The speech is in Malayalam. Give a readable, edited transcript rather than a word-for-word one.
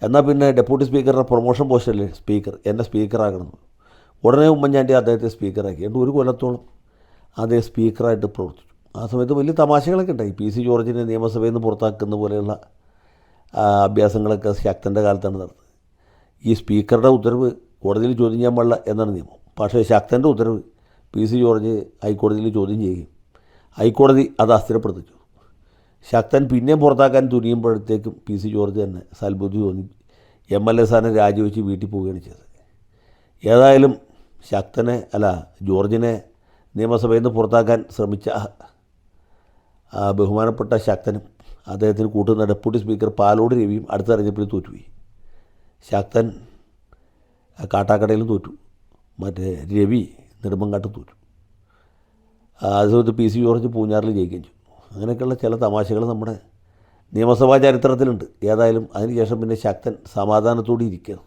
എന്നാൽ പിന്നെ ഡെപ്യൂട്ടി സ്പീക്കറുടെ പ്രൊമോഷൻ പോസ്റ്റല്ലേ സ്പീക്കർ, എന്നെ സ്പീക്കറാക്കണം. ഉടനെ ഉമ്മൻചാണ്ടി അദ്ദേഹത്തെ സ്പീക്കറാക്കി. എന്നിട്ട് ഒരു കൊല്ലത്തോളം അദ്ദേഹം സ്പീക്കറായിട്ട് പ്രവർത്തിച്ചു. ആ സമയത്ത് വലിയ തമാശകളൊക്കെ ഉണ്ടായി. പി സി ജോർജിനെ നിയമസഭയിൽ നിന്ന് പുറത്താക്കുന്ന പോലെയുള്ള അഭ്യാസങ്ങളൊക്കെ ശക്തൻ്റെ കാലത്താണ് നടന്നത്. ഈ സ്പീക്കറുടെ ഉത്തരവ് കോടതിയിൽ ചോദ്യം ചെയ്യാൻ പാടില്ല എന്നാണ് നിയമം. പക്ഷേ ശക്തൻ്റെ ഉത്തരവ് പി സി ജോർജ് ഹൈക്കോടതിയിൽ ചോദ്യം ചെയ്യുകയും ഹൈക്കോടതി അത് അസ്ഥിരപ്പെടുത്തിച്ചു. ശക്തൻ പിന്നെയും പുറത്താക്കാൻ തുനിയുമ്പോഴത്തേക്കും പി സി ജോർജ് തന്നെ സൽബുദ്ധി തോന്നി MLA സ്ഥാനം രാജിവെച്ച് വീട്ടിൽ പോവുകയാണ് ചെയ്തത്. ഏതായാലും ജോർജിനെ നിയമസഭയിൽ നിന്ന് പുറത്താക്കാൻ ശ്രമിച്ച ബഹുമാനപ്പെട്ട ശക്തനും അദ്ദേഹത്തിന് കൂട്ടുന്ന ഡെപ്യൂട്ടി സ്പീക്കർ പാലോട് രവിയും അടുത്ത തെരഞ്ഞെടുപ്പിൽ തോറ്റുപോയി. ശക്തൻ കാട്ടാക്കടയിലും തോറ്റു, മറ്റേ രവി നെടുമങ്ങാട്ടും തോറ്റു. അതേസമയത്ത് പി സി ജോർജ് പൂഞ്ഞാറിൽ ജയിക്കുകയും ചെയ്തു. അങ്ങനെയൊക്കെയുള്ള ചില തമാശകൾ നമ്മുടെ നിയമസഭാ ചരിത്രത്തിലുണ്ട്. ഏതായാലും അതിനുശേഷം പിന്നെ ശക്തൻ സമാധാനത്തോടെ ഇരിക്കുകയാണ്.